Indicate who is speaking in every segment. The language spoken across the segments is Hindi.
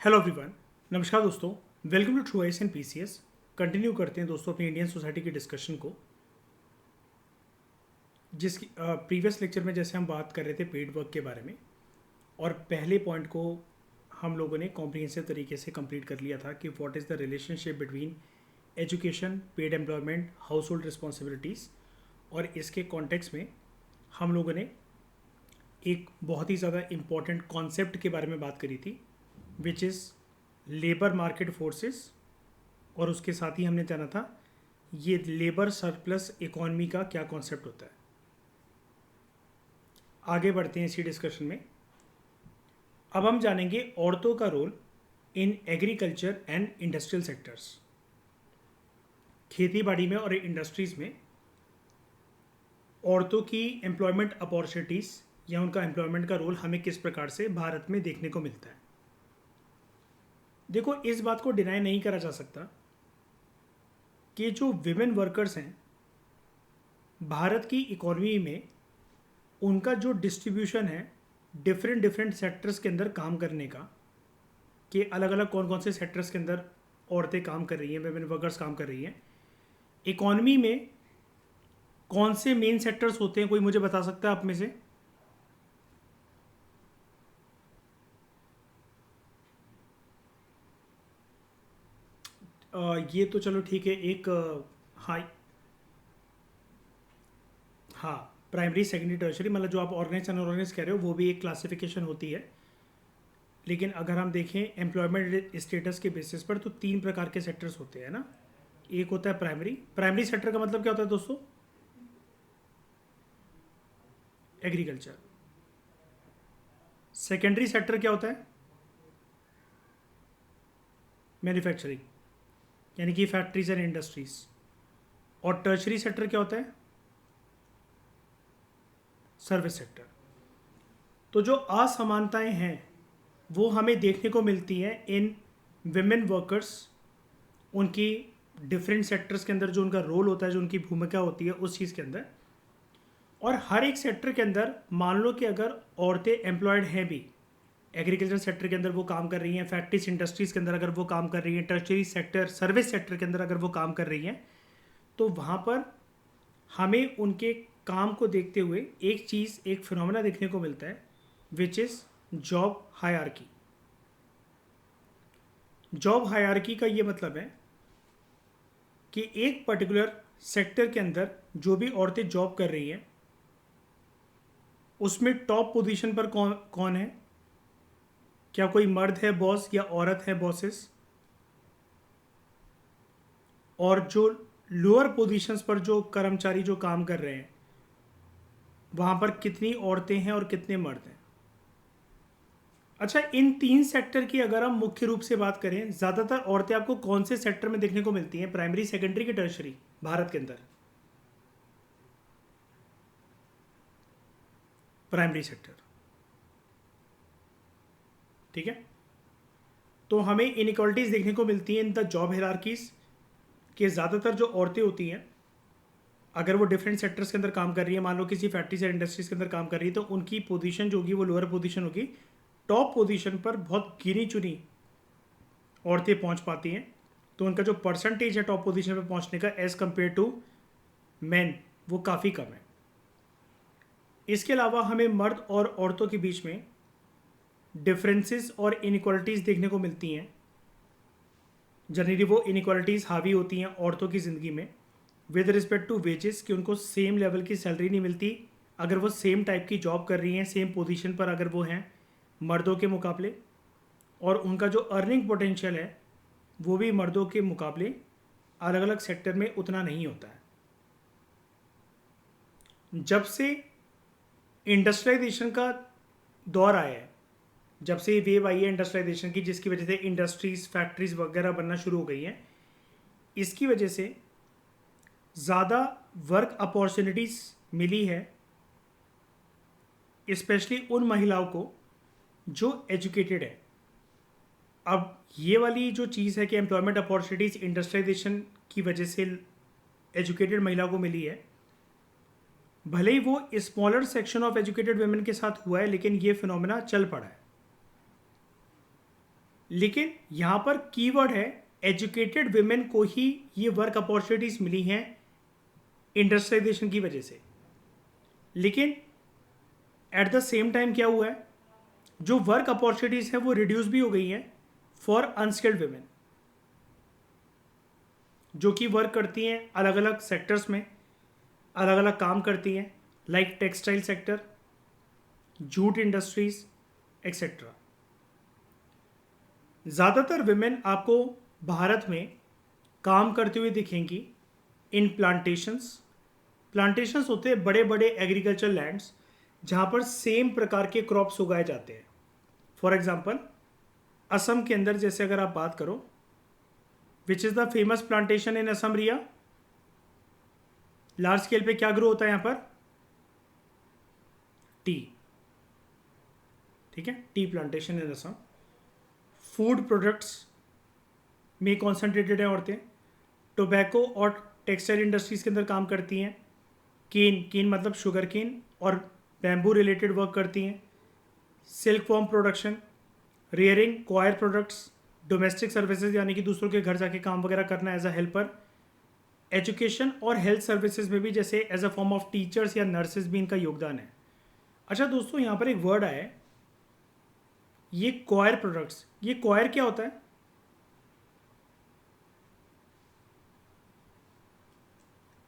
Speaker 1: हेलो एवरीवन, नमस्कार दोस्तों। Welcome to true IAS and PCS. Continue करते हैं दोस्तों अपनी इंडियन सोसाइटी की डिस्कशन को। जिसकी प्रीवियस लेक्चर में जैसे हम बात कर रहे थे पेड वर्क के बारे में, और पहले पॉइंट को हम लोगों ने कॉम्प्रिहेंसिव तरीके से कंप्लीट कर लिया था कि what is the relationship between education, paid employment, house hold responsibilities. और इसके कॉन्टेक्स्ट में हम लोगों ने एक बहुत ही ज़्यादा इम्पॉर्टेंट कॉन्सेप्ट के बारे में बात करी थी, which is labour market forces. और उसके साथ ही हमने जाना था ये लेबर सरप्लस इकोनॉमी का क्या कॉन्सेप्ट होता है। आगे बढ़ते हैं इसी डिस्कशन में। अब हम जानेंगे औरतों का role in agriculture and industrial sectors. खेती बाड़ी में और इंडस्ट्रीज़ में औरतों की एम्प्लॉयमेंट अपॉर्चुनिटीज़ या उनका एम्प्लॉयमेंट का रोल हमें किस प्रकार से भारत में देखने को मिलता है। देखो, इस बात को डिनाई नहीं करा जा सकता कि जो विमेन वर्कर्स हैं भारत की इकोनॉमी में, उनका जो डिस्ट्रीब्यूशन है डिफरेंट सेक्टर्स के अंदर काम करने का, कि अलग अलग कौन कौन से सेक्टर्स के अंदर औरतें काम कर रही हैं, विमेन वर्कर्स काम कर रही हैं। इकोनॉमी में कौन से मेन सेक्टर्स होते हैं, कोई मुझे बता सकता है आप में से? ये तो चलो ठीक है। एक हाँ, हाँ, प्राइमरी सेकेंडरी टर्शरी, मतलब जो आप ऑर्गेनाइज अनऑर्गेनाइज कह रहे हो वो भी एक क्लासिफिकेशन होती है। लेकिन अगर हम देखें एम्प्लॉयमेंट स्टेटस के बेसिस पर, तो 3 प्रकार के सेक्टर्स होते हैं ना। एक होता है प्राइमरी सेक्टर का मतलब क्या होता है दोस्तों? एग्रीकल्चर। सेकेंडरी सेक्टर क्या होता है? मैन्युफैक्चरिंग, यानी कि फैक्ट्रीज एंड इंडस्ट्रीज। और टर्शरी सेक्टर क्या होता है? Service sector. तो जो असमानताएं हैं वो हमें देखने को मिलती हैं इन विमेन वर्कर्स, उनकी डिफरेंट सेक्टर्स के अंदर जो उनका रोल होता है, जो उनकी भूमिका होती है उस चीज़ के अंदर। और हर एक सेक्टर के अंदर मान लो कि अगर औरतें एम्प्लॉयड हैं भी, एग्रीकल्चर सेक्टर के अंदर वो काम कर रही हैं, फैक्ट्रीज इंडस्ट्रीज़ के अंदर अगर वो काम कर रही हैं, टर्शरी सेक्टर सर्विस सेक्टर के अंदर अगर वो काम कर रही हैं, तो वहाँ पर हमें उनके काम को देखते हुए एक चीज़, एक फिनोमेना देखने को मिलता है, which is job hierarchy. Job hierarchy का ये मतलब है कि एक पर्टिकुलर सेक्टर के अंदर जो भी औरतें जॉब कर रही हैं उसमें टॉप पोजीशन पर कौन कौन है? क्या कोई मर्द है बॉस या औरत है बॉसेस? और जो लोअर पोजीशंस पर जो कर्मचारी जो काम कर रहे हैं वहाँ पर कितनी औरतें हैं और कितने मर्द हैं? अच्छा, इन 3 सेक्टर की अगर हम मुख्य रूप से बात करें, ज़्यादातर औरतें आपको कौन से सेक्टर में देखने को मिलती हैं, प्राइमरी, सेकेंडरी की टर्शरी, भारत के अंदर? Primary sector. ठीक है। तो हमें इनइक्वालिटीज़ देखने को मिलती हैं इन द जॉब हायरार्कीज़, कि ज़्यादातर जो औरतें होती हैं अगर वो डिफरेंट सेक्टर्स के अंदर काम कर रही है, मान लो किसी फैक्ट्रीज या इंडस्ट्रीज के अंदर काम कर रही है, तो उनकी पोजीशन जो होगी वो लोअर पोजीशन होगी। टॉप पोजीशन पर बहुत गिनी चुनी औरतें पहुंच पाती हैं, तो उनका जो परसेंटेज है टॉप पोजीशन पर पहुंचने का एज़ कम्पेयर टू मैन, वो काफ़ी कम है। इसके अलावा हमें मर्द और औरतों के बीच में डिफरेंसेस और इनइक्वालिटीज़ देखने को मिलती हैं। जनरली वो इनइक्वालिटीज़ हावी होती हैं औरतों की ज़िंदगी में विद रिस्पेक्ट टू वेजेस, कि उनको सेम लेवल की सैलरी नहीं मिलती अगर वो सेम टाइप की जॉब कर रही हैं, सेम पोजीशन पर अगर वो हैं मर्दों के मुकाबले। और उनका जो अर्निंग पोटेंशियल है वो भी मर्दों के मुकाबले अलग अलग सेक्टर में उतना नहीं होता है। जब से इंडस्ट्रियलाइजेशन का दौर आया है, जब से ये वेव आई है इंडस्ट्रियलाइजेशन की, जिसकी वजह से इंडस्ट्रीज, फैक्ट्रीज वगैरह बनना शुरू हो गई हैं, इसकी वजह से ज़्यादा वर्क अपॉर्चुनिटीज़ मिली है, स्पेशली उन महिलाओं को जो एजुकेटेड है। अब ये वाली जो चीज़ है कि एम्प्लॉयमेंट अपॉर्चुनिटीज़ इंडस्ट्रियलाइजेशन की वजह से एजुकेटेड महिलाओं को मिली है, भले ही वो smaller section of educated women के साथ हुआ है, लेकिन ये फिनोमेना चल पड़ा है। लेकिन यहाँ पर कीवर्ड है एजुकेटेड विमेन को ही ये वर्क अपॉर्चुनिटीज मिली हैं इंडस्ट्रियलाइजेशन की वजह से। लेकिन एट द सेम टाइम क्या हुआ है, जो वर्क अपॉर्चुनिटीज है वो रिड्यूस भी हो गई हैं फॉर अनस्किल्ड विमेन, जो कि वर्क करती हैं अलग अलग सेक्टर्स में, अलग अलग काम करती हैं, like textile sector, jute industries etcetera. ज़्यादातर विमेन आपको भारत में काम करते हुए दिखेंगी इन प्लांटेशंस। प्लांटेशंस होते हैं बड़े बड़े एग्रीकल्चर लैंड्स जहाँ पर सेम प्रकार के क्रॉप्स उगाए जाते हैं। फॉर एग्जांपल असम के अंदर जैसे अगर आप बात करो, which is the famous plantation in Assam area? Large scale पे क्या ग्रो होता है यहाँ पर? टी। ठीक है, tea plantation in Assam. Food products में कॉन्सेंट्रेटेड है औरतें। टोबैको और टेक्सटाइल इंडस्ट्रीज के अंदर काम करती हैं। केन मतलब शुगर केन और बैम्बू रिलेटेड वर्क करती हैं। Silk farm production, rearing, coir products, domestic services यानी कि दूसरों के घर जाके काम वगैरह करना एज अ हेल्पर। एजुकेशन और हेल्थ सर्विसेज में भी जैसे as a form of teachers या नर्सेज भी इनका योगदान है। अच्छा दोस्तों, यहाँ पर एक वर्ड आया है, ये कॉयर प्रोडक्ट्स। ये कॉयर क्या होता है?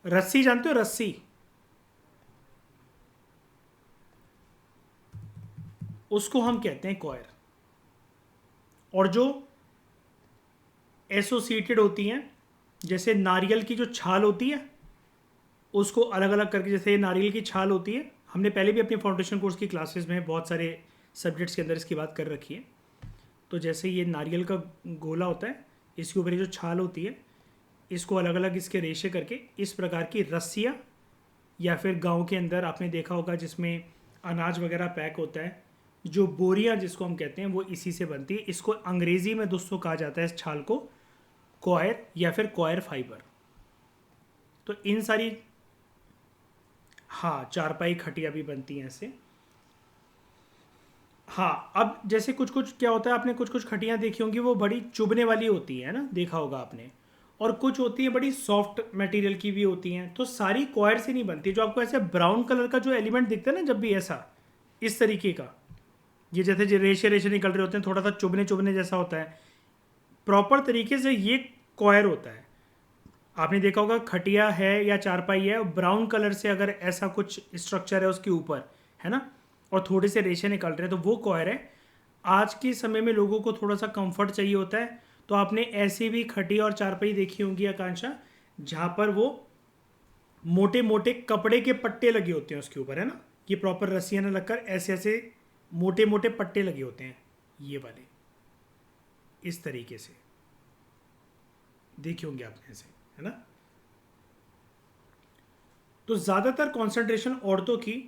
Speaker 1: रस्सी जानते हो? रस्सी, उसको हम कहते हैं कॉयर। और जो एसोसिएटेड होती हैं, जैसे नारियल की जो छाल होती है उसको अलग अलग करके, जैसे ये नारियल की छाल होती है, हमने पहले भी अपने फाउंडेशन कोर्स की क्लासेस में बहुत सारे सब्जेक्ट्स के अंदर इसकी बात कर रखी है। तो जैसे ये नारियल का गोला होता है, इसके ऊपर ये जो छाल होती है, इसको अलग अलग इसके रेशे करके इस प्रकार की रस्सियाँ, या फिर गांव के अंदर आपने देखा होगा जिसमें अनाज वगैरह पैक होता है, जो बोरियां जिसको हम कहते हैं, वो इसी से बनती है। इसको अंग्रेज़ी में दोस्तों कहा जाता है इस छाल को कॉयर या फिर कॉयर फाइबर। तो इन सारी, हाँ, चारपाई खटिया भी बनती हैं ऐसे। हाँ, अब जैसे कुछ कुछ क्या होता है, आपने कुछ कुछ खटियाँ देखी होंगी, वो बड़ी चुभने वाली होती है ना, देखा होगा आपने। और कुछ होती है बड़ी सॉफ्ट मटेरियल की भी होती हैं। तो सारी कॉयर से नहीं बनती। जो आपको ऐसे ब्राउन कलर का जो एलिमेंट दिखता है ना, जब भी ऐसा इस तरीके का, ये जैसे जो रेशे रेशे निकल रहे होते हैं, थोड़ा सा चुभने चुभने जैसा होता है, प्रॉपर तरीके से ये कॉयर होता है। आपने देखा होगा खटिया है या चारपाई है, ब्राउन कलर से अगर ऐसा कुछ स्ट्रक्चर है उसके ऊपर, है ना, और थोड़े से रेशे निकल रहे हैं, तो वो कॉयर है। आज के समय में लोगों को थोड़ा सा कंफर्ट चाहिए होता है, तो आपने ऐसी भी खटिया और चारपाई देखी होंगी आकांक्षा, जहाँ पर वो मोटे मोटे कपड़े के पट्टे लगे होते हैं उसके ऊपर, है ना, ये प्रॉपर रस्सियाँ न लगकर ऐसे ऐसे मोटे मोटे पट्टे लगे होते हैं, ये वाले इस तरीके से देखे होंगे आपने ऐसे, है ना। तो ज़्यादातर कंसंट्रेशन औरतों की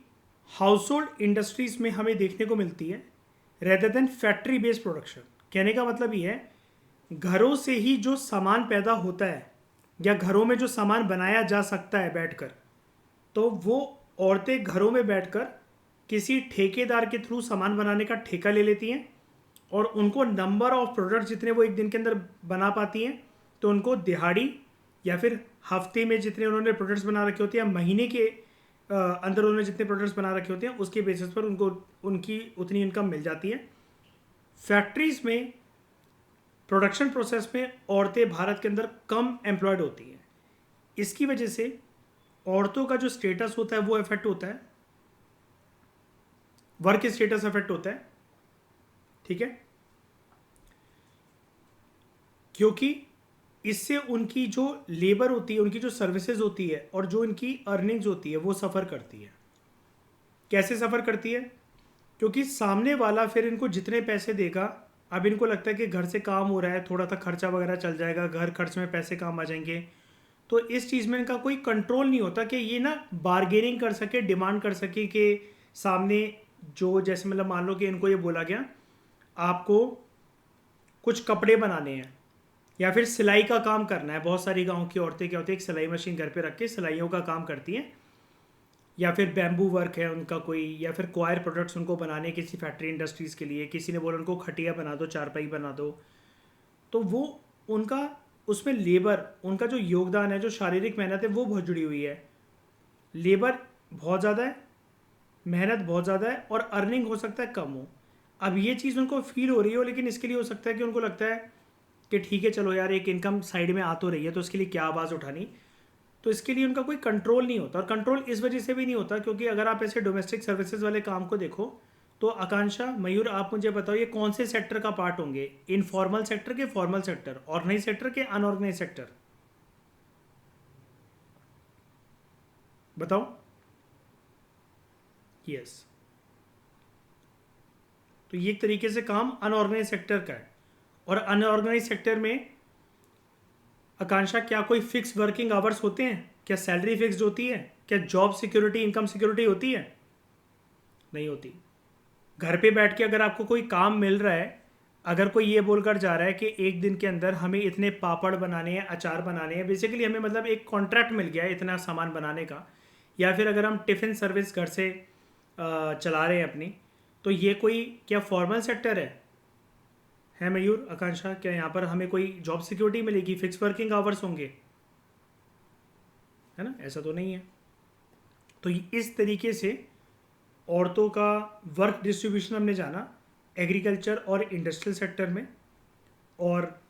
Speaker 1: हाउस होल्ड इंडस्ट्रीज में हमें देखने को मिलती है rather than factory based production. कहने का मतलब ये है, घरों से ही जो सामान पैदा होता है या घरों में जो सामान बनाया जा सकता है बैठकर, तो वो औरतें घरों में बैठकर किसी ठेकेदार के थ्रू सामान बनाने का ठेका ले लेती हैं, और उनको नंबर ऑफ प्रोडक्ट जितने वो एक दिन के अंदर बना पाती हैं, तो उनको दिहाड़ी या फिर हफ्ते में जितने उन्होंने प्रोडक्ट्स बना रखे होते हैं, महीने के अंदर उन्होंने जितने प्रोडक्ट्स बना रखे होते हैं, उसके बेसिस पर उनको उनकी उतनी इनकम मिल जाती है। फैक्ट्रीज में प्रोडक्शन प्रोसेस में औरतें भारत के अंदर कम एम्प्लॉयड होती हैं। इसकी वजह से औरतों का जो स्टेटस होता है वो इफेक्ट होता है, वर्क स्टेटस इफेक्ट होता है, ठीक है, क्योंकि इससे उनकी जो लेबर होती है, उनकी जो सर्विसेज होती है और जो इनकी अर्निंग्स होती है वो सफ़र करती है। कैसे सफ़र करती है? क्योंकि सामने वाला फिर इनको जितने पैसे देगा, अब इनको लगता है कि घर से काम हो रहा है, थोड़ा सा खर्चा वगैरह चल जाएगा, घर खर्च में पैसे काम आ जाएंगे, तो इस चीज़ में इनका कोई कंट्रोल नहीं होता कि ये ना बार्गेनिंग कर सके, डिमांड कर सके कि सामने जो, जैसे मतलब मान लो कि इनको ये बोला गया आपको कुछ कपड़े बनाने हैं या फिर सिलाई का काम करना है। बहुत सारी गांव की औरतें क्या होती है, एक सिलाई मशीन घर पे रख के सिलाइयों का काम करती हैं। या फिर बैम्बू वर्क है उनका कोई, या फिर क्वायर प्रोडक्ट्स उनको बनाने किसी फैक्ट्री इंडस्ट्रीज़ के लिए, किसी ने बोला उनको खटिया बना दो, चारपाई बना दो, तो वो उनका उसमें लेबर, उनका जो योगदान है, जो शारीरिक मेहनत है, वो बहुत जुड़ी हुई है। लेबर बहुत ज़्यादा है, मेहनत बहुत ज़्यादा है, और अर्निंग हो सकता है कम हो। अब ये चीज़ उनको फील हो रही हो, लेकिन इसके लिए हो सकता है कि उनको लगता है कि ठीक है चलो यार, एक इनकम साइड में आ तो रही है, तो इसके लिए क्या आवाज़ उठानी। तो इसके लिए उनका कोई कंट्रोल नहीं होता, और कंट्रोल इस वजह से भी नहीं होता क्योंकि अगर आप ऐसे डोमेस्टिक सर्विसेज वाले काम को देखो, तो आकांक्षा, मयूर, आप मुझे बताओ ये कौन से सेक्टर का पार्ट होंगे? इनफॉर्मल सेक्टर के फॉर्मल सेक्टर, ऑर्गेनाइज सेक्टर के अनऑर्गेनाइज सेक्टर? बताओ। यस। तो ये एक तरीके से काम अनऑर्गेनाइज सेक्टर का है। और अनऑर्गेनाइज सेक्टर में आकांक्षा क्या कोई फिक्स वर्किंग आवर्स होते हैं? क्या सैलरी फिक्स्ड होती है? क्या जॉब सिक्योरिटी, इनकम सिक्योरिटी होती है? नहीं होती। घर पे बैठ के अगर आपको कोई काम मिल रहा है, अगर कोई ये बोलकर जा रहा है कि एक दिन के अंदर हमें इतने पापड़ बनाने हैं, अचार बनाने हैं, बेसिकली हमें मतलब एक कॉन्ट्रैक्ट मिल गया है इतना सामान बनाने का, या फिर अगर हम टिफ़िन सर्विस घर से चला रहे हैं अपनी, तो ये कोई क्या फॉर्मल सेक्टर है मयूर, आकांक्षा? क्या यहाँ पर हमें कोई जॉब सिक्योरिटी मिलेगी, फिक्स वर्किंग आवर्स होंगे? है ना, ऐसा तो नहीं है। तो इस तरीके से औरतों का वर्क डिस्ट्रीब्यूशन हमने जाना एग्रीकल्चर और इंडस्ट्रियल सेक्टर में, और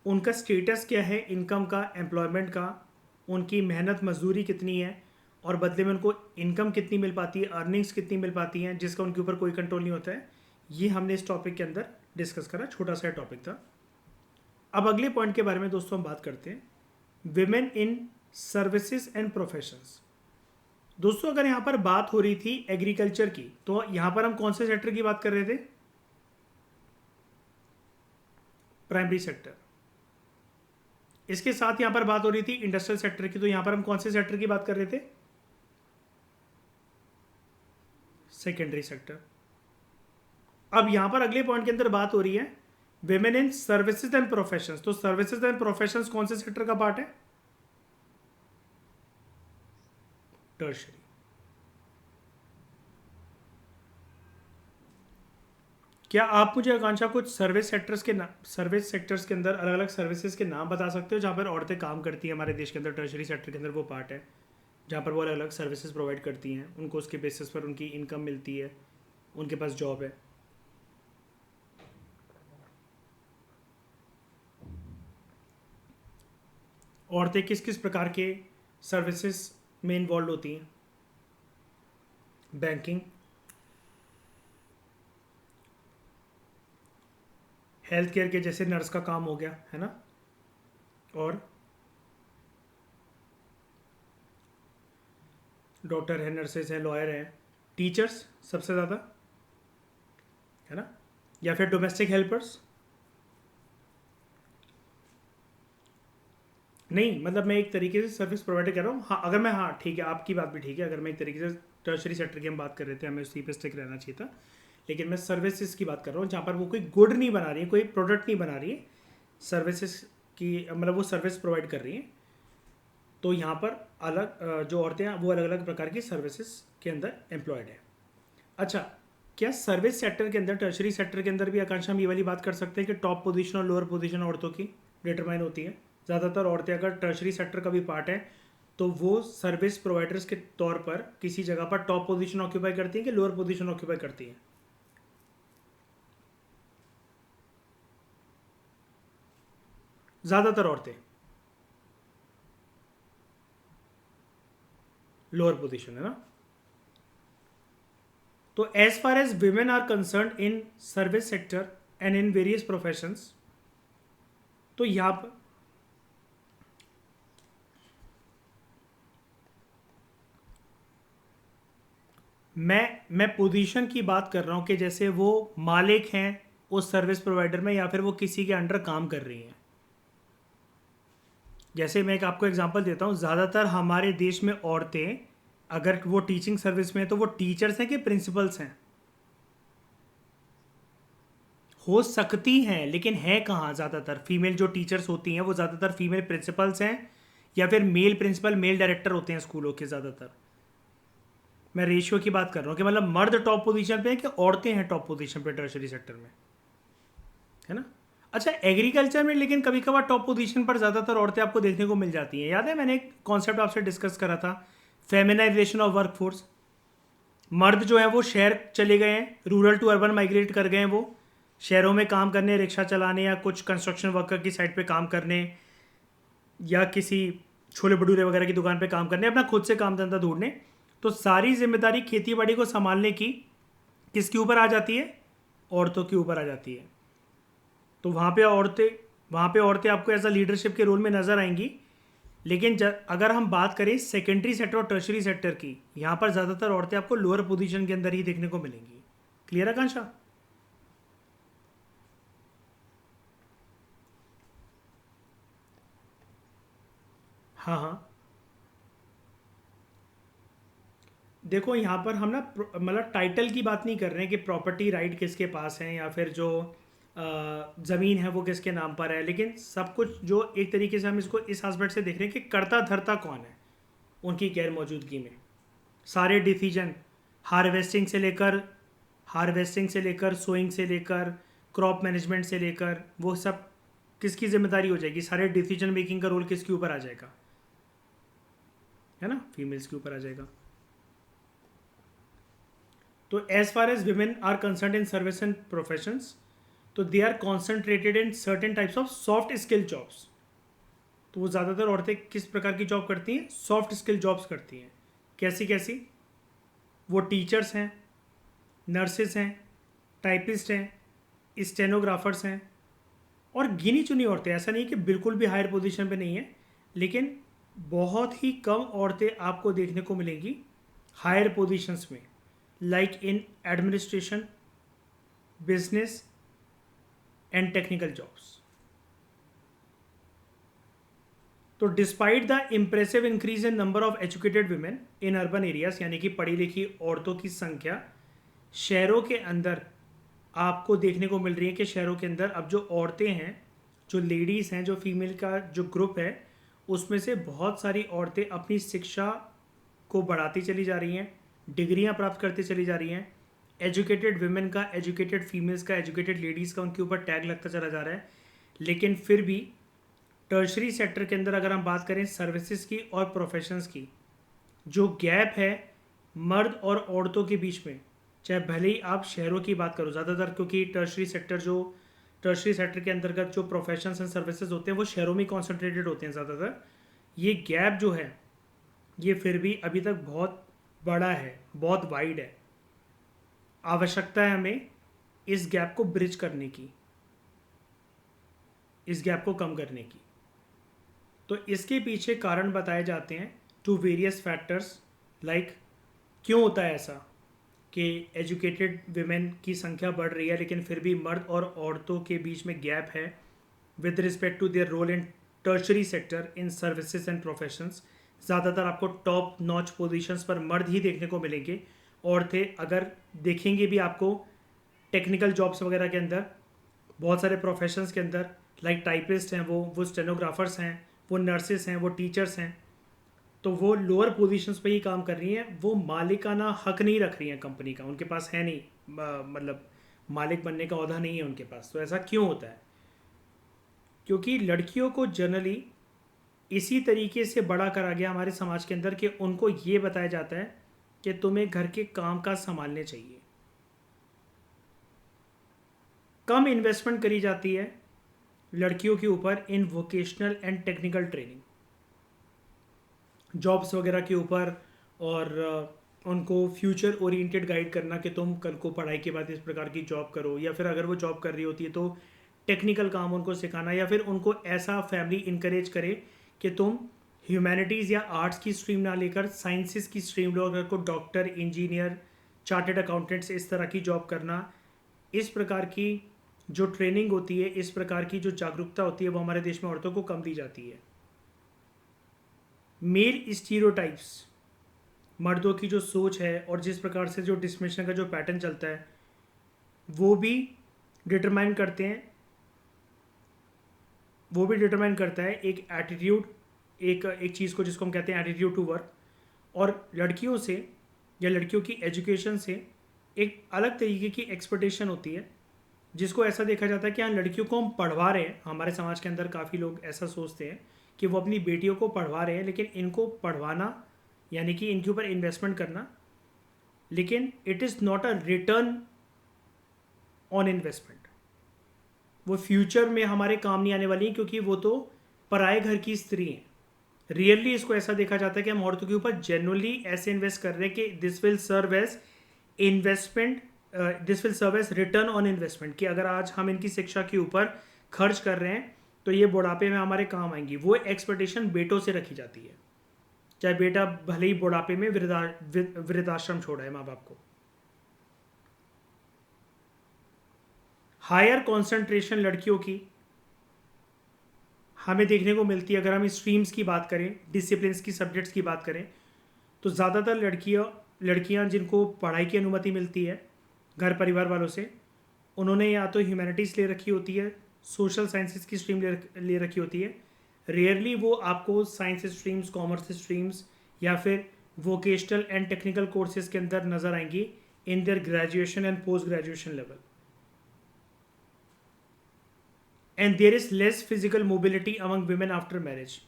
Speaker 1: उनका स्टेटस क्या है इनकम का, एम्प्लॉयमेंट का, उनकी मेहनत मजदूरी कितनी है, और बदले में उनको इनकम कितनी मिल पाती है, अर्निंग्स कितनी मिल पाती हैं, जिसका उनके ऊपर कोई कंट्रोल नहीं होता है। ये हमने इस टॉपिक के अंदर डिस्कस करा, छोटा सा टॉपिक था। अब अगले पॉइंट के बारे में दोस्तों हम बात करते हैं, women in services and professions. दोस्तों अगर यहाँ पर बात हो रही थी एग्रीकल्चर की, तो यहाँ पर हम कौन से सेक्टर की बात कर रहे थे? Primary sector. इसके साथ यहाँ पर बात हो रही थी इंडस्ट्रियल सेक्टर की, तो यहाँ पर हम कौन से सेक्टर की बात कर रहे थे? Secondary sector. अब यहाँ पर अगले पॉइंट के अंदर बात हो रही है women in services and professions. तो सर्विसेज एंड प्रोफेशंस कौन से सेक्टर का पार्ट है? टर्शरी। क्या आप मुझे आकांक्षा कुछ सर्विस सेक्टर्स के सर्विस सेक्टर्स के अंदर अलग अलग सर्विसेज के नाम बता सकते हो जहाँ पर औरतें काम करती हैं हमारे देश के अंदर? टर्शरी सेक्टर के अंदर वो पार्ट है जहाँ पर वो अलग अलग सर्विसेज प्रोवाइड करती हैं, उनको उसके बेसिस पर उनकी इनकम मिलती है, उनके पास जॉब है। औरतें किस किस प्रकार के सर्विसेज में इन्वॉल्व होती हैं? बैंकिंग, हेल्थ केयर के जैसे नर्स का काम हो गया, है ना, और डॉक्टर है, नर्सेज हैं, लॉयर हैं, टीचर्स सबसे ज़्यादा, है ना, या फिर डोमेस्टिक हेल्पर्स। नहीं, मतलब मैं एक तरीके से सर्विस प्रोवाइडर कर रहा हूँ। हाँ, अगर मैं, हाँ ठीक है, आपकी बात भी ठीक है, अगर मैं एक तरीके से टर्शरी सेक्टर की हम बात कर रहे थे, हमें उसी पे स्टिक रहना चाहिए था, लेकिन मैं सर्विसेज की बात कर रहा हूँ जहाँ पर वो कोई गुड नहीं बना रही है, कोई प्रोडक्ट नहीं बना रही है, सर्विसेज की मतलब वो सर्विस प्रोवाइड कर रही हैं। तो यहाँ पर अलग जो औरतें हैं वो अलग अलग प्रकार की सर्विसेज के अंदर एम्प्लॉयड है। अच्छा, क्या सर्विस सेक्टर के अंदर, टर्शरी सेक्टर के अंदर भी आकांक्षा हम ये वाली बात कर सकते हैं कि टॉप पोजीशन और लोअर पोजीशन औरतों की डिटरमाइन होती है? ज़्यादातर औरतें अगर टर्शरी सेक्टर का भी पार्ट है तो वो सर्विस प्रोवाइडर्स के तौर पर किसी जगह पर टॉप पोजीशन ऑक्यूपाई करती हैं कि लोअर पोजीशन ऑक्यूपाई करती हैं? ज़्यादातर औरतें लोअर पोजीशन, है ना। तो as far as women are concern in service sector and in various professions, तो यहाँ पर मैं पोजीशन की बात कर रहा हूँ कि जैसे वो मालिक हैं उस सर्विस प्रोवाइडर में या फिर वो किसी के अंडर काम कर रही हैं। जैसे मैं एक आपको एग्जांपल देता हूँ, ज़्यादातर हमारे देश में औरतें अगर वो टीचिंग सर्विस में है तो वो टीचर्स हैं कि प्रिंसिपल्स हैं? हो सकती हैं, लेकिन है कहाँ? ज़्यादातर फीमेल जो टीचर्स होती हैं वो ज़्यादातर फीमेल प्रिंसिपल्स हैं या फिर मेल प्रिंसिपल, मेल डायरेक्टर होते हैं स्कूलों के ज़्यादातर। मैं रेशियो की बात कर रहा हूँ कि मतलब मर्द टॉप पोजीशन पे है कि औरतें हैं टॉप पोजीशन पे टर्शरी सेक्टर में, है ना। अच्छा, एग्रीकल्चर में लेकिन कभी कभार टॉप पोजीशन पर ज़्यादातर औरतें आपको देखने को मिल जाती हैं। याद है मैंने एक कॉन्सेप्ट आपसे डिस्कस करा था, फेमिनाइजेशन ऑफ वर्क फोर्स। मर्द जो है वो शहर चले गए हैं, रूरल टू अर्बन माइग्रेट कर गए हैं, वो शहरों में काम करने, रिक्शा चलाने या कुछ कंस्ट्रक्शन वर्कर की साइड पे काम करने या किसी छोले भटूरे वगैरह की दुकान पे काम करने, अपना खुद से काम धंधा ढूंढने। तो सारी जिम्मेदारी खेती बाड़ी को संभालने की किसके ऊपर आ जाती है? औरतों के ऊपर आ जाती है। तो वहाँ पे औरतें आपको एज अ लीडरशिप के रोल में नज़र आएंगी। लेकिन अगर हम बात करें सेकेंडरी सेक्टर और टर्शरी सेक्टर की, यहाँ पर ज़्यादातर औरतें आपको लोअर पोजीशन के अंदर ही देखने को मिलेंगी। क्लियर आकांक्षा? हाँ हाँ। देखो यहाँ पर हम ना मतलब टाइटल की बात नहीं कर रहे हैं कि प्रॉपर्टी राइट किसके पास है या फिर जो ज़मीन है वो किसके नाम पर है, लेकिन सब कुछ जो एक तरीके से हम इसको इस एस्पेक्ट से देख रहे हैं कि कर्ता धर्ता कौन है उनकी गैर मौजूदगी में। सारे डिसीजन, हार्वेस्टिंग से लेकर हार्वेस्टिंग से लेकर सोइंग से लेकर क्रॉप मैनेजमेंट से लेकर वो सब किसकी जिम्मेदारी हो जाएगी? सारे डिसीजन मेकिंग का रोल किसके ऊपर आ जाएगा? है ना, फीमेल्स के ऊपर आ जाएगा। तो as far as women are concern in service and professions, तो they are concentrated in certain types of soft skill jobs. तो वो ज़्यादातर औरतें किस प्रकार की जॉब करती हैं? सॉफ्ट स्किल जॉब्स करती हैं। कैसी कैसी? वो टीचर्स हैं, नर्सेस हैं, टाइपिस्ट हैं, स्टेनोग्राफर्स हैं, और गिनी चुनी औरतें, ऐसा नहीं कि बिल्कुल भी हायर पोजीशन पे नहीं है, लेकिन बहुत ही कम औरतें आपको देखने को मिलेंगी हायर पोजीशंस में, like in administration, business and technical jobs. तो despite the impressive increase in number of educated women in urban areas, यानी कि पढ़ी लिखी औरतों की संख्या शहरों के अंदर आपको देखने को मिल रही है कि शहरों के अंदर अब जो औरतें हैं, जो लेडीज़ हैं, जो फीमेल का जो ग्रुप है, उसमें से बहुत सारी औरतें अपनी शिक्षा को बढ़ाती चली जा रही हैं, डिग्रियां प्राप्त करती चली जा रही हैं। एजुकेटेड वुमेन का, एजुकेटेड फीमेल्स का, एजुकेटेड लेडीज़ का उनके ऊपर टैग लगता चला जा रहा है। लेकिन फिर भी टर्शरी सेक्टर के अंदर अगर हम बात करें सर्विसेज की और प्रोफेशंस की, जो गैप है मर्द और औरतों के बीच में, चाहे भले ही आप शहरों की बात करो ज़्यादातर, क्योंकि टर्शरी सेक्टर के अंतर्गत जो प्रोफेशंस एंड सर्विसेज होते हैं वो शहरों में कॉन्सेंट्रेटेड होते हैं ज़्यादातर। ये गैप जो है ये फिर भी अभी तक बहुत बड़ा है, बहुत वाइड है। आवश्यकता है हमें इस गैप को ब्रिज करने की, इस गैप को कम करने की। तो इसके पीछे कारण बताए जाते हैं टू वेरियस फैक्टर्स, लाइक क्यों होता है ऐसा कि एजुकेटेड विमेन की संख्या बढ़ रही है लेकिन फिर भी मर्द और औरतों के बीच में गैप है with respect to their role in tertiary sector in services and professions. ज़्यादातर आपको टॉप नॉच पोजीशंस पर मर्द ही देखने को मिलेंगे। औरतें अगर देखेंगे भी आपको टेक्निकल जॉब्स वगैरह के अंदर, बहुत सारे प्रोफेशंस के अंदर, लाइक टाइपिस्ट हैं, वो स्टेनोग्राफर्स हैं, वो नर्सेस हैं, वो टीचर्स हैं, तो वो लोअर पोजीशंस पे ही काम कर रही हैं। वो मालिकाना हक नहीं रख रही हैं कंपनी का, उनके पास है नहीं, मतलब मालिक बनने का ओहदा नहीं है उनके पास। तो ऐसा क्यों होता है? क्योंकि लड़कियों को जनरली इसी तरीके से बड़ा करा गया हमारे समाज के अंदर कि उनको ये बताया जाता है कि तुम्हें घर के काम काज संभालने चाहिए। कम इन्वेस्टमेंट करी जाती है लड़कियों के ऊपर इन vocational and technical training jobs वगैरह के ऊपर, और उनको फ्यूचर ओरिएंटेड गाइड करना कि तुम कल को पढ़ाई के बाद इस प्रकार की जॉब करो, या फिर अगर वो जॉब कर रही होती है तो टेक्निकल काम उनको सिखाना, या फिर उनको ऐसा फैमिली इनकरेज करे कि तुम ह्यूमैनिटीज़ या आर्ट्स की स्ट्रीम ना लेकर साइंसेस की स्ट्रीम लो, अगर को डॉक्टर, इंजीनियर, चार्टेड अकाउंटेंट्स इस तरह की जॉब करना। इस प्रकार की जो ट्रेनिंग होती है, इस प्रकार की जो जागरूकता होती है, वो हमारे देश में औरतों को कम दी जाती है। मेल स्टीरियोटाइप्स, मर्दों की जो सोच है और जिस प्रकार से जो डिस्क्रिमिनेशन का जो पैटर्न चलता है वो भी डिटरमाइन करते हैं, वो भी डिटरमाइन करता है एक एटीट्यूड, एक चीज़ को जिसको हम कहते हैं एटीट्यूड टू वर्क। और लड़कियों से या लड़कियों की एजुकेशन से एक अलग तरीके की एक्सपेक्टेशन होती है, जिसको ऐसा देखा जाता है कि हाँ लड़कियों को हम पढ़वा रहे हैं। हमारे समाज के अंदर काफ़ी लोग ऐसा सोचते हैं कि वो अपनी बेटियों को पढ़वा रहे हैं, लेकिन इनको पढ़वाना यानी कि इनके ऊपर इन्वेस्टमेंट करना, लेकिन it is not a return on investment. वो फ्यूचर में हमारे काम नहीं आने वाली है, क्योंकि वो तो पराए घर की स्त्री हैं। रियली इसको ऐसा देखा जाता है कि हम औरतों के ऊपर जेन्युइनली ऐसे इन्वेस्ट कर रहे हैं कि this will serve as investment, this will serve as return on investment, कि अगर आज हम इनकी शिक्षा के ऊपर खर्च कर रहे हैं तो ये बुढ़ापे में हमारे काम आएंगी। वो एक्सपेक्टेशन बेटों से रखी जाती है, चाहे बेटा भले ही बुढ़ापे में वृद्धाश्रम छोड़ा है माँ बाप को। हायर कॉन्सेंट्रेशन लड़कियों की हमें देखने को मिलती है। अगर हम स्ट्रीम्स की बात करें, डिसिप्लिन्स की, सब्जेक्ट्स की बात करें, तो ज़्यादातर लड़कियां जिनको पढ़ाई की अनुमति मिलती है घर परिवार वालों से, उन्होंने या तो ह्यूमैनिटीज़ ले रखी होती है, सोशल साइंसेस की स्ट्रीम ले रखी होती है। रेयरली वो आपको साइंस स्ट्रीम्स, कॉमर्स स्ट्रीम्स या फिर वोकेशनल एंड टेक्निकल कोर्सेज के अंदर नज़र आएंगी in their graduation and post graduation level. And there is less physical mobility among women after marriage.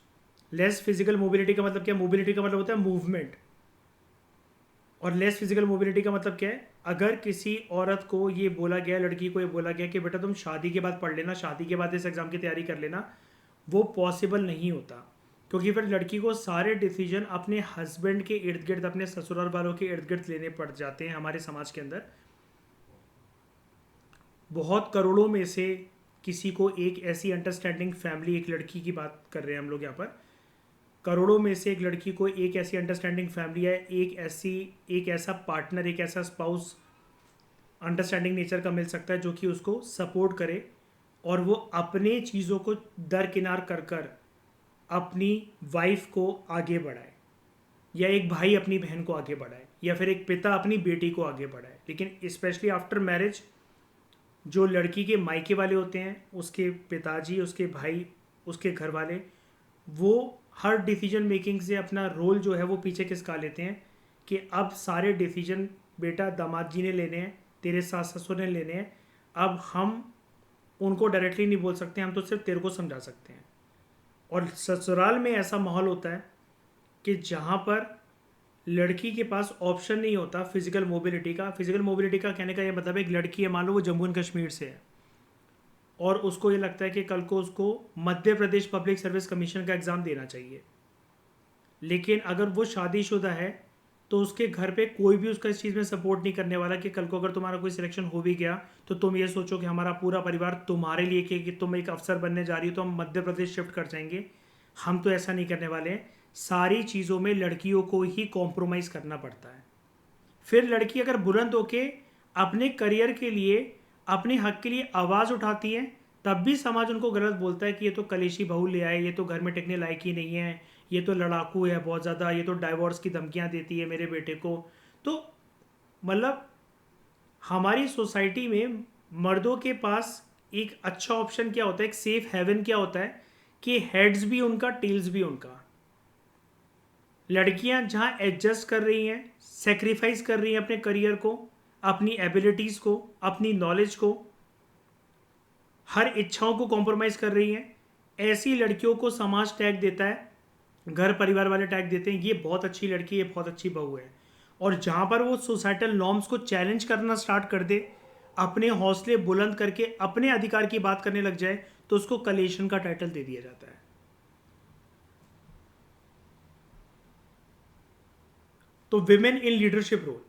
Speaker 1: Less physical mobility का मतलब क्या? मोबिलिटी का मतलब होता है मूवमेंट, और लेस फिजिकल मोबिलिटी का मतलब क्या है? अगर किसी औरत को ये बोला गया, लड़की को ये बोला गया कि बेटा तुम शादी के बाद पढ़ लेना, शादी के बाद इस एग्ज़ाम की तैयारी कर लेना, वो पॉसिबल नहीं होता, क्योंकि फिर लड़की को सारे डिसीजन अपने हस्बैंड के इर्द गिर्द, अपने ससुराल वालों के इर्द गिर्द लेने पड़ जाते हैं। हमारे समाज के अंदर बहुत करोड़ों में से किसी को एक ऐसी अंडरस्टैंडिंग फैमिली, एक लड़की की बात कर रहे हैं हम लोग यहाँ पर, करोड़ों में से एक लड़की को एक ऐसी अंडरस्टैंडिंग फैमिली है, एक ऐसा पार्टनर, एक ऐसा स्पाउस अंडरस्टैंडिंग नेचर का मिल सकता है जो कि उसको सपोर्ट करे और वो अपने चीज़ों को दरकिनार कर कर अपनी वाइफ को आगे बढ़ाए, या एक भाई अपनी बहन को आगे बढ़ाए, या फिर एक पिता अपनी बेटी को आगे बढ़ाए। लेकिन स्पेशली आफ्टर मैरिज जो लड़की के मायके वाले होते हैं, उसके पिताजी, उसके भाई, उसके घर वाले, वो हर डिसीजन मेकिंग से अपना रोल जो है वो पीछे खिसका लेते हैं कि अब सारे डिसीजन बेटा दामाद जी ने लेने हैं, तेरे सास ससुर ने लेने हैं, अब हम उनको डायरेक्टली नहीं बोल सकते, हम तो सिर्फ तेरे को समझा सकते हैं। और ससुराल में ऐसा माहौल होता है कि जहाँ पर लड़की के पास ऑप्शन नहीं होता फिजिकल मोबिलिटी का। फिजिकल मोबिलिटी का कहने का ये मतलब है, एक लड़की है, मान लो वो जम्मू एंड कश्मीर से है, और उसको ये लगता है कि कल को उसको Madhya Pradesh public service commission का एग्ज़ाम देना चाहिए, लेकिन अगर वो शादीशुदा है तो उसके घर पे कोई भी उसका इस चीज़ में सपोर्ट नहीं करने वाला कि कल को अगर तुम्हारा कोई सिलेक्शन हो भी गया तो तुम ये सोचो कि हमारा पूरा परिवार तुम्हारे लिए कि तुम एक अफसर बनने जा रही हो तो हम मध्य प्रदेश शिफ्ट कर जाएंगे। हम तो ऐसा नहीं करने वाले हैं। सारी चीज़ों में लड़कियों को ही कॉम्प्रोमाइज़ करना पड़ता है। फिर लड़की अगर बुलंद होके अपने करियर के लिए, अपने हक के लिए आवाज़ उठाती है, तब भी समाज उनको गलत बोलता है कि ये तो कलेशी बहू ले आए, ये तो घर में टिकने लायक ही नहीं है, ये तो लड़ाकू है बहुत ज़्यादा, ये तो डाइवोर्स की धमकियाँ देती है मेरे बेटे को। तो मतलब हमारी सोसाइटी में मर्दों के पास एक अच्छा ऑप्शन क्या होता है, एक सेफ हेवन क्या होता है कि हेड्स भी उनका, टेल्स भी उनका। लड़कियां जहां एडजस्ट कर रही हैं, सेक्रीफाइस कर रही हैं अपने करियर को, अपनी एबिलिटीज़ को, अपनी नॉलेज को, हर इच्छाओं को कॉम्प्रोमाइज़ कर रही हैं, ऐसी लड़कियों को समाज टैग देता है, घर परिवार वाले टैग देते हैं, ये बहुत अच्छी लड़की, ये बहुत अच्छी बहू है। और जहाँ पर वो सोसाइटल नॉर्म्स को चैलेंज करना स्टार्ट कर दे, अपने हौसले बुलंद करके अपने अधिकार की बात करने लग जाए, तो उसको कलेशन का टाइटल दे दिया जाता है। तो विमेन इन लीडरशिप रोल,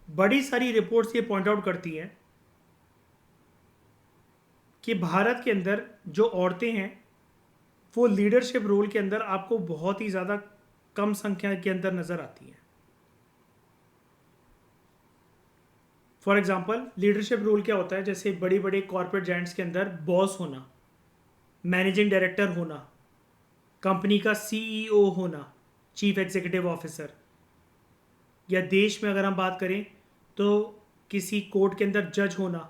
Speaker 1: बड़ी सारी रिपोर्ट्स ये पॉइंट आउट करती हैं कि भारत के अंदर जो औरतें हैं वो लीडरशिप रोल के अंदर आपको बहुत ही ज़्यादा कम संख्या के अंदर नज़र आती हैं। फॉर एग्जांपल लीडरशिप रोल क्या होता है, जैसे बड़ी बड़े कॉर्पोरेट जायंट्स के अंदर बॉस होना, मैनेजिंग डायरेक्टर होना, कंपनी का सीईओ होना, चीफ एग्जीक्यूटिव ऑफिसर, या देश में अगर हम बात करें तो किसी कोर्ट के अंदर जज होना,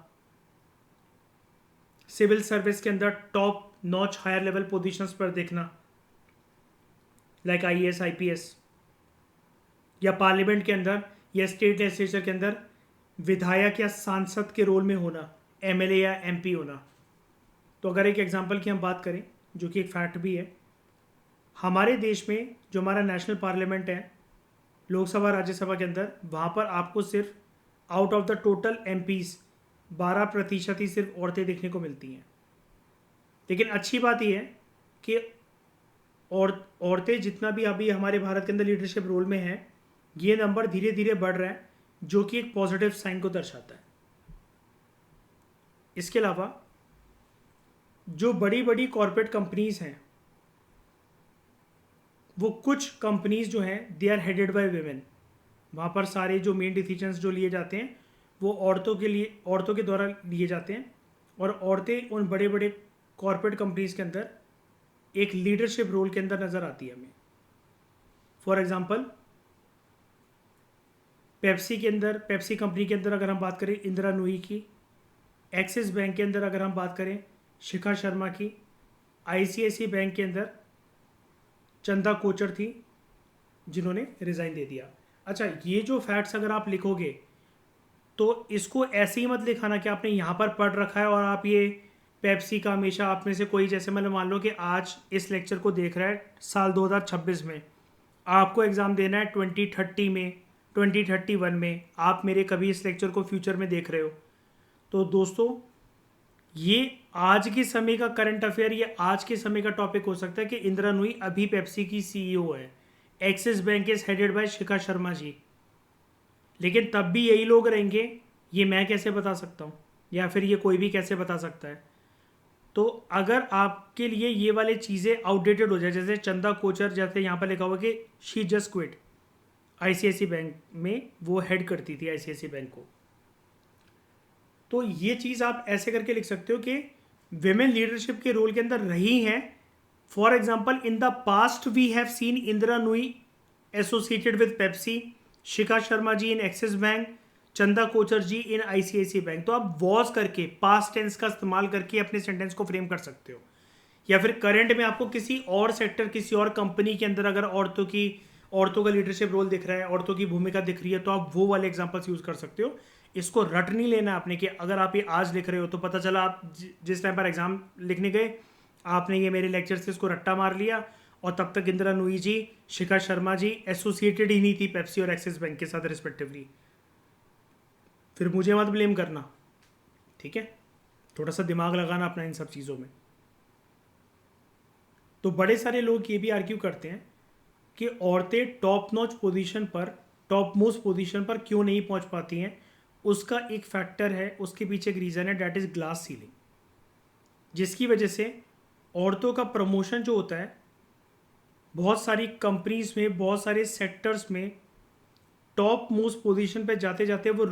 Speaker 1: सिविल सर्विस के अंदर top notch higher level positions पर देखना लाइक आईएएस आईपीएस, या पार्लियामेंट के अंदर या स्टेट लेजिस्लेचर के अंदर विधायक या सांसद के रोल में होना, एमएलए या एमपी होना। तो अगर एक एग्जांपल की हम बात करें, जो कि एक फैक्ट भी है, हमारे देश में जो हमारा नेशनल पार्लियामेंट है, लोकसभा राज्यसभा के अंदर, वहाँ पर आपको सिर्फ out of the total MPs 12% ही सिर्फ औरतें देखने को मिलती हैं। लेकिन अच्छी बात यह है कि औरतें जितना भी अभी हमारे भारत के अंदर लीडरशिप रोल में हैं, ये नंबर धीरे धीरे बढ़ रहा है, जो कि एक पॉजिटिव साइन को दर्शाता है। इसके अलावा जो बड़ी बड़ी कॉरपोरेट कंपनीज हैं, वो कुछ कंपनीज जो हैं they are headed by women. वहाँ पर सारे जो मेन डिसीजंस जो लिए जाते हैं वो औरतों के द्वारा लिए जाते हैं, और औरतें उन बड़े बड़े कॉरपोरेट कंपनीज के अंदर एक लीडरशिप रोल के अंदर नज़र आती है हमें। फॉर एग्जांपल पेप्सी कंपनी के अंदर अगर हम बात करें इंदिरा नूई की, एक्सिस बैंक के अंदर अगर हम बात करें शिखा शर्मा की, आईसीआईसी बैंक के अंदर चंदा कोचर थी जिन्होंने रिज़ाइन दे दिया। अच्छा, ये जो फैक्ट्स अगर आप लिखोगे तो इसको ऐसे ही मत लिखाना कि आपने यहाँ पर पढ़ रखा है और आप ये पेप्सी का हमेशा आप में से कोई, जैसे मतलब मान लो कि आज इस लेक्चर को देख रहा है साल 2026 में, आपको एग्ज़ाम देना है 2030 में, 2031 में, आप मेरे कभी इस लेक्चर को फ्यूचर में देख रहे हो, तो दोस्तों ये आज के समय का करंट अफेयर, ये आज के समय का टॉपिक हो सकता है कि इंदिरा नूई अभी पेप्सी की सीईओ है, Axis Bank is headed by Shikha Sharma ji. लेकिन तब भी यही लोग रहेंगे, ये मैं कैसे बता सकता हूँ, या फिर ये कोई भी कैसे बता सकता है। तो अगर आपके लिए ये वाली चीज़ें आउटडेटेड हो जाए, जैसे चंदा कोचर, जैसे यहाँ पर लिखा हुआ कि she just quit ICICI bank में, वो हेड करती थी आईसीआईसी बैंक को, तो ये चीज़ आप ऐसे करके लिख सकते हो कि विमेन लीडरशिप के रोल के अंदर रही हैं। For example, in the past we have seen Indira Nooyi associated with Pepsi, Shikha Sharma ji in Axis bank, Chanda Kochhar ji in ICICI bank. तो आप वॉज करके पास्ट टेंस का इस्तेमाल करके अपने सेंटेंस को फ्रेम कर सकते हो। या फिर करंट में आपको किसी और सेक्टर, किसी और कंपनी के अंदर अगर औरतों का लीडरशिप रोल दिख रहा है, औरतों की भूमिका दिख रही है, तो आप वो वाले एग्जाम्पल्स यूज कर सकते हो। इसको रट नहीं लेना आपने कि अगर आप ये आज लिख रहे हो तो पता चला आप जिस टाइम पर एग्जाम लिखने गए आपने ये मेरे लेक्चर से इसको रट्टा मार लिया, और तब तक इंदिरा नूई जी, शिखा शर्मा जी एसोसिएटेड ही नहीं थी पेप्सी और एक्सिस बैंक के साथ रिस्पेक्टिवली। फिर मुझे मत ब्लेम करना, ठीक है? थोड़ा सा दिमाग लगाना अपना इन सब चीज़ों में। तो बड़े सारे लोग ये भी आर्ग्यू करते हैं कि औरतें टॉप मोस्ट पोजीशन पर क्यों नहीं पहुंच पाती हैं। उसका एक फैक्टर है, उसके पीछे एक रीज़न है, डैट इज़ ग्लास सीलिंग, जिसकी वजह से औरतों का प्रमोशन जो होता है बहुत सारी कंपनीज में, बहुत सारे सेक्टर्स में टॉप मोस्ट पोजीशन पे जाते जाते वो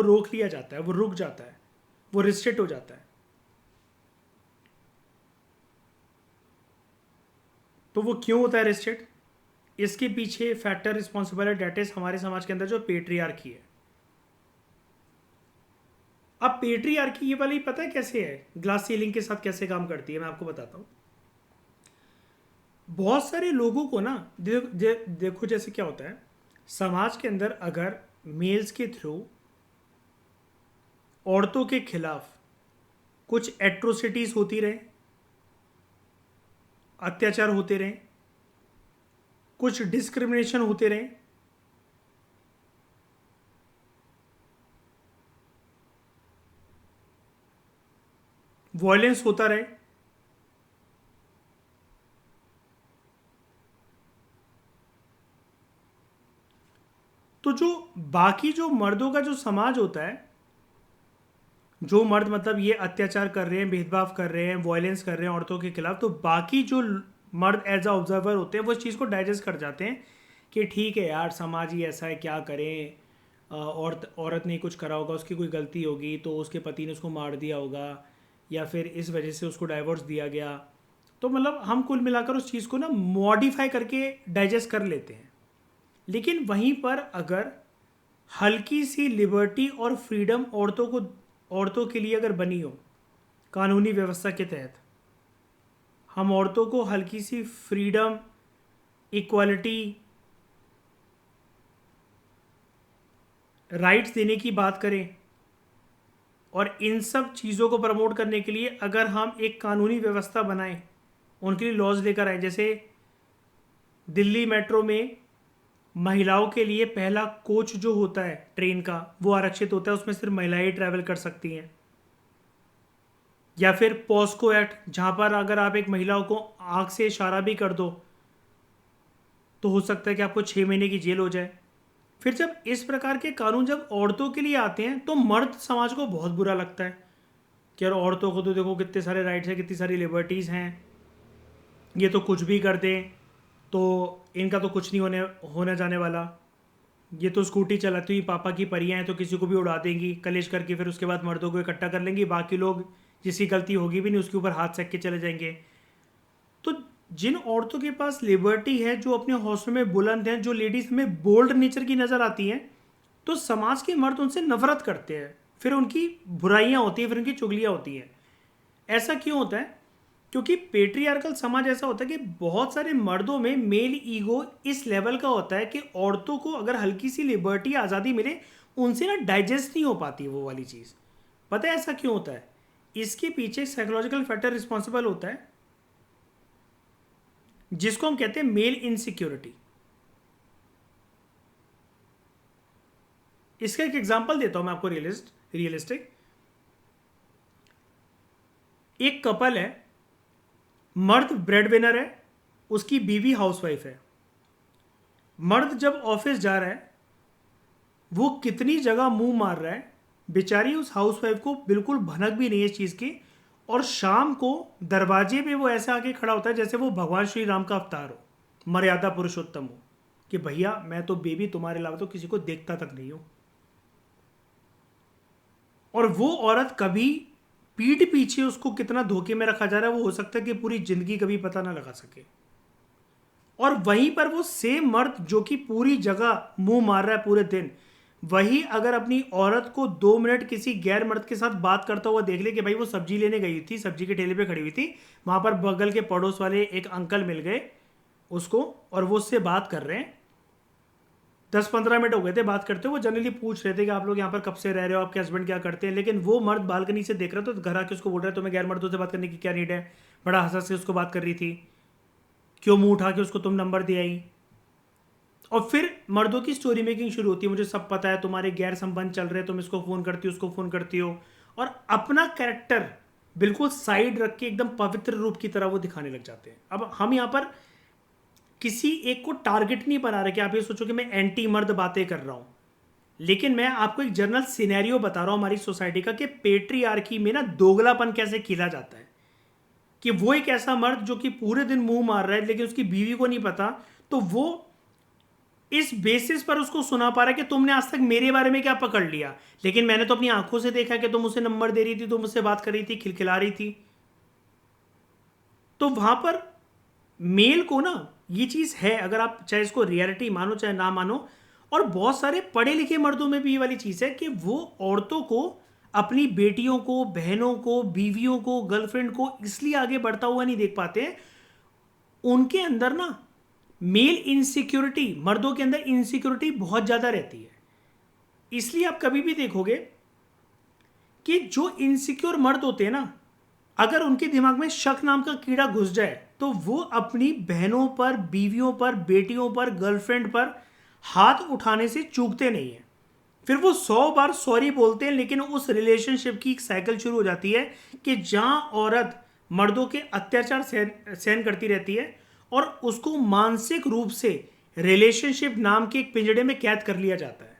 Speaker 1: रोक लिया जाता है, वो रुक जाता है, वो रिस्ट्रिक्ट हो जाता है। तो वो क्यों होता है रिस्ट्रिक्ट? इसके पीछे फैक्टर रिस्पॉन्सिबल है, डैट इज हमारे समाज के अंदर जो पेट्रियार्की है। अब पेट्रियार्की ये वाली पता है कैसे है, ग्लास सीलिंग के साथ कैसे काम करती है, मैं आपको बताता हूँ। बहुत सारे लोगों को ना देखो जैसे क्या होता है समाज के अंदर, अगर मेल्स के थ्रू औरतों के खिलाफ कुछ एट्रोसिटीज होती रहे, अत्याचार होते रहे, कुछ डिस्क्रिमिनेशन होते रहे, वायलेंस होता रहे, तो जो बाकी जो मर्दों का जो समाज होता है, जो मर्द मतलब ये अत्याचार कर रहे हैं, भेदभाव कर रहे हैं, वायलेंस कर रहे हैं औरतों के खिलाफ, तो बाकी जो मर्द एज अ ऑब्जर्वर होते हैं वो इस चीज़ को डाइजेस्ट कर जाते हैं कि ठीक है यार, समाज ही ऐसा है, क्या करें, औरत ने कुछ करा होगा, उसकी कोई गलती होगी तो उसके पति ने उसको मार दिया होगा, या फिर इस वजह से उसको डाइवोर्स दिया गया। तो मतलब हम कुल मिलाकर उस चीज़ को ना मॉडिफाई करके डाइजेस्ट कर लेते हैं। लेकिन वहीं पर अगर हल्की सी लिबर्टी और फ्रीडम औरतों के लिए अगर बनी हो कानूनी व्यवस्था के तहत, हम औरतों को हल्की सी फ्रीडम, इक्वालिटी राइट्स देने की बात करें और इन सब चीज़ों को प्रमोट करने के लिए अगर हम एक कानूनी व्यवस्था बनाएं, उनके लिए लॉज लेकर आए, जैसे दिल्ली मेट्रो में महिलाओं के लिए पहला कोच जो होता है ट्रेन का वो आरक्षित होता है, उसमें सिर्फ महिलाएं ही ट्रैवल कर सकती हैं। या फिर पॉस्को एक्ट, जहां पर अगर आप एक महिला को आंख से इशारा भी कर दो तो हो सकता है कि आपको 6 महीने की जेल हो जाए। फिर जब इस प्रकार के कानून जब औरतों के लिए आते हैं तो मर्द समाज को बहुत बुरा लगता है कि यार औरतों को तो देखो कितने सारे राइट्स हैं, कितनी सारी लिबर्टीज़ हैं, ये तो कुछ भी कर दें तो इनका तो कुछ नहीं होने जाने वाला, ये तो स्कूटी चलाती हुई पापा की परियां हैं तो किसी को भी उड़ा देंगी कलेश करके, फिर उसके बाद मर्दों को इकट्ठा कर लेंगी, बाकी लोग जिसकी गलती होगी भी नहीं उसके ऊपर हाथ सेक के चले जाएंगे। तो जिन औरतों के पास लिबर्टी है, जो अपने हौसलों में बुलंद हैं, जो लेडीज में बोल्ड नेचर की नज़र आती हैं, तो समाज के मर्द उनसे नफरत करते हैं, फिर उनकी बुराइयां होती हैं, फिर उनकी चुगलियां होती हैं। ऐसा क्यों होता है? क्योंकि पेट्रियार्कल समाज ऐसा होता है कि बहुत सारे मर्दों में मेल ईगो इस लेवल का होता है कि औरतों को अगर हल्की सी लिबर्टी आज़ादी मिले उनसे ना डाइजेस्ट नहीं हो पाती वो वाली चीज़। पता है ऐसा क्यों होता है? इसके पीछे साइकोलॉजिकल फैक्टर रिस्पॉन्सिबल होता है जिसको हम कहते हैं मेल इनसिक्योरिटी। इसका एक एग्जांपल देता हूं मैं आपको रियलिस्टिक। एक कपल है, मर्द ब्रेड विनर है, उसकी बीवी हाउसवाइफ है। मर्द जब ऑफिस जा रहा है वो कितनी जगह मुंह मार रहा है, बेचारी उस हाउसवाइफ को बिल्कुल भनक भी नहीं है इस चीज़ की। और शाम को दरवाजे पे वो ऐसे आके खड़ा होता है जैसे वो भगवान श्री राम का अवतार हो, मर्यादा पुरुषोत्तम हो, कि भैया मैं तो बेबी तुम्हारे अलावा तो किसी को देखता तक नहीं हूं। और वो औरत कभी पीठ पीछे उसको कितना धोखे में रखा जा रहा है वो हो सकता है कि पूरी जिंदगी कभी पता ना लगा सके। और वहीं पर वो सेम मर्द जो कि पूरी जगह मुंह मार रहा है पूरे दिन, वही अगर अपनी औरत को 2 मिनट किसी गैर मर्द के साथ बात करता हुआ देख ले कि भाई वो सब्जी लेने गई थी, सब्जी के ठेले पे खड़ी हुई थी, वहां पर बगल के पड़ोस वाले एक अंकल मिल गए उसको और वो उससे बात कर रहे हैं, 10-15 मिनट हो गए थे बात करते हुए, वो जनरली पूछ रहे थे कि आप लोग यहाँ पर कब से रह रहे हो, आपके हस्बैंड क्या करते हैं, लेकिन वो मर्द बालकनी से देख रहा था तो घर आके उसको बोल रहा है तुम्हें गैर मर्दों से बात करने की क्या नीड है, बड़ा हंस हंस के उसको बात कर रही थी, क्यों मुंह उठा के उसको तुम नंबर दे आई। और फिर मर्दों की स्टोरी मेकिंग शुरू होती है, मुझे सब पता है, तुम्हारे गैर संबंध चल रहे, तुम इसको फोन करती हो उसको फोन करती हो, और अपना कैरेक्टर बिल्कुल साइड रख के एकदम पवित्र रूप की तरह वो दिखाने लग जाते हैं। अब हम यहाँ पर किसी एक को टारगेट नहीं बना रहे कि आप ये सोचो कि मैं एंटी मर्द बातें कर रहा हूं, लेकिन मैं आपको एक जनरल सिनेरियो बता रहा हूं हमारी सोसाइटी का कि पेट्रियार्की में ना दोगलापन कैसे खिला जाता है। कि वो एक ऐसा मर्द जो कि पूरे दिन मुंह मार रहा है लेकिन उसकी बीवी को नहीं पता, तो वो इस बेसिस पर उसको सुना पा रहा है कि तुमने आज तक मेरे बारे में क्या पकड़ लिया, लेकिन मैंने तो अपनी आंखों से देखा कि तुम मुझसे नंबर दे रही थी, तुम मुझसे बात कर रही थी, खिलखिला रही थी। तो वहां पर मेल को ना ये चीज है, अगर आप चाहे इसको रियलिटी मानो चाहे ना मानो, और बहुत सारे पढ़े लिखे मर्दों में भी ये वाली चीज है कि वो औरतों को, अपनी बेटियों को, बहनों को, बीवियों को, गर्लफ्रेंड को इसलिए आगे बढ़ता हुआ नहीं देख पाते हैं, उनके अंदर ना मेल इनसिक्योरिटी, मर्दों के अंदर इनसिक्योरिटी बहुत ज्यादा रहती है। इसलिए आप कभी भी देखोगे कि जो इनसिक्योर मर्द होते हैं ना, अगर उनके दिमाग में शक नाम का कीड़ा घुस जाए तो वो अपनी बहनों पर, बीवियों पर, बेटियों पर, गर्लफ्रेंड पर हाथ उठाने से चूकते नहीं है। फिर वो 100 बार सॉरी बोलते हैं, लेकिन उस रिलेशनशिप की एक साइकिल शुरू हो जाती है कि जहां औरत मर्दों के अत्याचार सहन करती रहती है और उसको मानसिक रूप से रिलेशनशिप नाम के एक पिंजड़े में कैद कर लिया जाता है।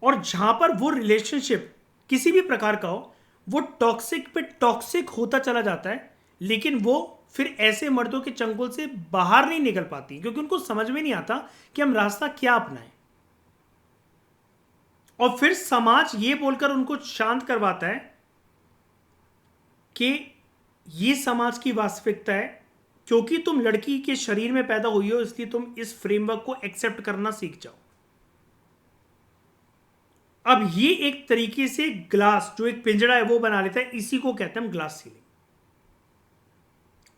Speaker 1: और जहां पर वो रिलेशनशिप किसी भी प्रकार का हो, वो टॉक्सिक पे टॉक्सिक होता चला जाता है, लेकिन वो फिर ऐसे मर्दों के चंगुल से बाहर नहीं निकल पाती क्योंकि उनको समझ में नहीं आता कि हम रास्ता क्या अपनाएं। और फिर समाज ये बोलकर उनको शांत करवाता है कि ये समाज की वास्तविकता है, क्योंकि तुम लड़की के शरीर में पैदा हुई हो इसलिए तुम इस फ्रेमवर्क को एक्सेप्ट करना सीख जाओ। अब ये एक तरीके से ग्लास, जो एक पिंजड़ा है वो बना लेता है, इसी को कहते हैं ग्लास सीलिंग।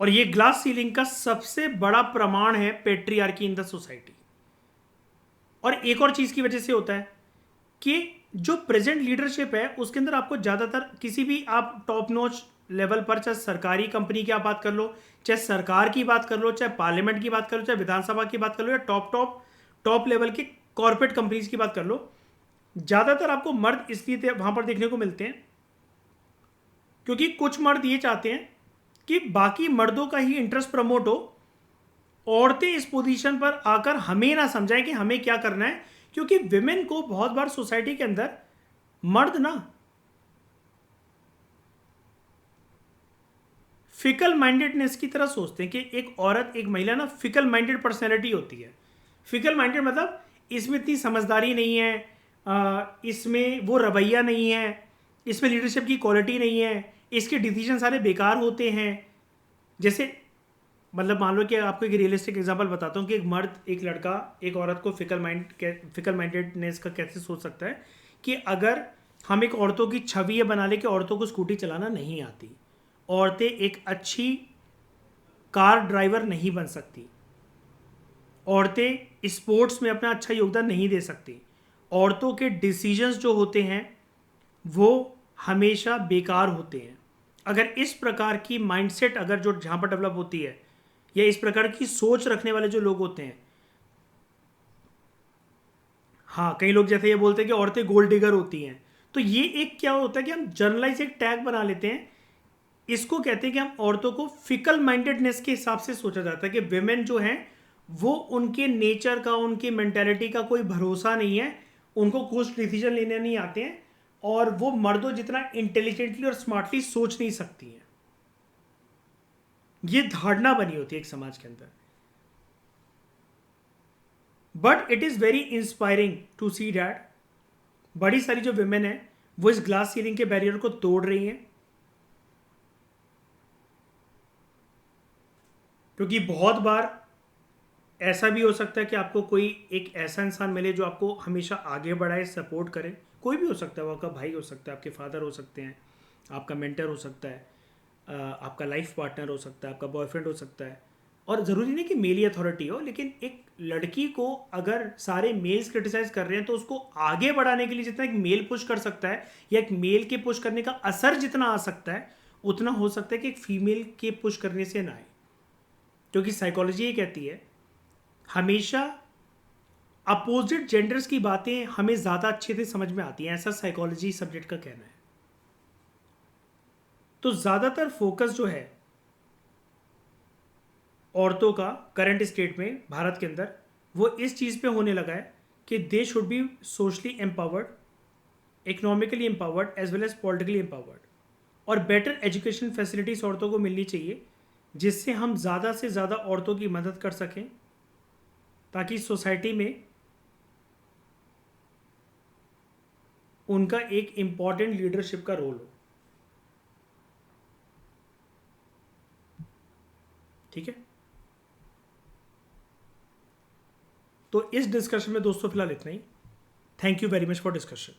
Speaker 1: और ये ग्लास सीलिंग का सबसे बड़ा प्रमाण है पेट्रियार्की इन द सोसाइटी। और एक और चीज़ की वजह से होता है कि जो प्रेजेंट लीडरशिप है उसके अंदर आपको ज़्यादातर किसी भी आप टॉप नॉच लेवल पर, चाहे सरकारी कंपनी की आप बात कर लो, चाहे सरकार की बात कर लो, चाहे पार्लियामेंट की बात कर लो, चाहे विधानसभा की बात कर लो, या टॉप लेवल की कॉर्पोरेट कंपनीज की बात कर लो, ज़्यादातर आपको मर्द इसलिए वहां पर देखने को मिलते हैं क्योंकि कुछ मर्द ये चाहते हैं कि बाकी मर्दों का ही इंटरेस्ट प्रमोट हो, औरतें इस पोजीशन पर आकर हमें ना समझाएं कि हमें क्या करना है। क्योंकि विमेन को बहुत बार सोसाइटी के अंदर मर्द ना फिकल माइंडेडनेस की तरह सोचते हैं कि एक औरत, एक महिला ना फिकल माइंडेड पर्सनैलिटी होती है। फिकल माइंडेड मतलब इसमें इतनी समझदारी नहीं है, इसमें वो रवैया नहीं है, इसमें लीडरशिप की क्वालिटी नहीं है, इसके डिसीजन सारे बेकार होते हैं। जैसे मतलब मान लो कि आपको एक रियलिस्टिक एग्जांपल बताता हूँ कि एक मर्द, एक लड़का एक औरत को फिकल माइंडेडनेस का कैसे सोच सकता है कि अगर हम एक औरतों की छवि ये बना ले कि औरतों को स्कूटी चलाना नहीं आती, औरतें एक अच्छी कार ड्राइवर नहीं बन सकती, औरतें स्पोर्ट्स में अपना अच्छा योगदान नहीं दे सकती, औरतों के डिसीजंस जो होते हैं वो हमेशा बेकार होते हैं। अगर इस प्रकार की माइंडसेट अगर जो जहाँ पर डेवलप होती है, या इस प्रकार की सोच रखने वाले जो लोग होते हैं, हाँ कई लोग जैसे ये बोलते हैं कि औरतें गोल्ड डिगर होती हैं, तो ये एक क्या होता है कि हम जर्नलाइज एक टैग बना लेते हैं। इसको कहते हैं कि हम औरतों को फिकल माइंडेडनेस के हिसाब से सोचा जाता है कि विमेन जो हैं वो उनके नेचर का, उनकी मेंटेलिटी का कोई भरोसा नहीं है, उनको कुछ डिसीजन लेने नहीं आते हैं, और वो मर्दों जितना इंटेलिजेंटली और स्मार्टली सोच नहीं सकती हैं। ये धारणा बनी होती है एक समाज के अंदर। But it is very inspiring to see that बड़ी सारी जो विमेन है वो इस ग्लास सीलिंग के बैरियर को तोड़ रही हैं। क्योंकि बहुत बार ऐसा भी हो सकता है कि आपको कोई एक ऐसा इंसान मिले जो आपको हमेशा आगे बढ़ाए, सपोर्ट करे। कोई भी हो सकता है, वो आपका भाई हो सकता है, आपके फादर हो सकते हैं, आपका मेंटर हो सकता है, आपका लाइफ पार्टनर हो सकता है, आपका बॉयफ्रेंड हो सकता है। और ज़रूरी नहीं कि मेल ही अथॉरिटी हो, लेकिन एक लड़की को अगर सारे मेल्स क्रिटिसाइज कर रहे हैं तो उसको आगे बढ़ाने के लिए जितना एक मेल पुश कर सकता है, या एक मेल के पुश करने का असर जितना आ सकता है, उतना हो सकता है कि एक फीमेल के पुश करने से ना आए। क्योंकि साइकोलॉजी ये कहती है हमेशा अपोजिट जेंडर्स की बातें हमें ज़्यादा अच्छे से समझ में आती हैं, ऐसा साइकोलॉजी सब्जेक्ट का कहना है। तो ज़्यादातर फोकस जो है औरतों का करंट स्टेट में भारत के अंदर, वो इस चीज़ पे होने लगा है कि they should be socially empowered, economically empowered as well as politically empowered, और बेटर एजुकेशन फैसिलिटीज़ औरतों को मिलनी चाहिए, जिससे हम ज़्यादा से ज़्यादा औरतों की मदद कर सकें, ताकि सोसाइटी में उनका एक इम्पॉर्टेंट लीडरशिप का रोल हो। ठीक है, तो इस डिस्कशन में दोस्तों फिलहाल इतना ही। Thank you very much for discussion.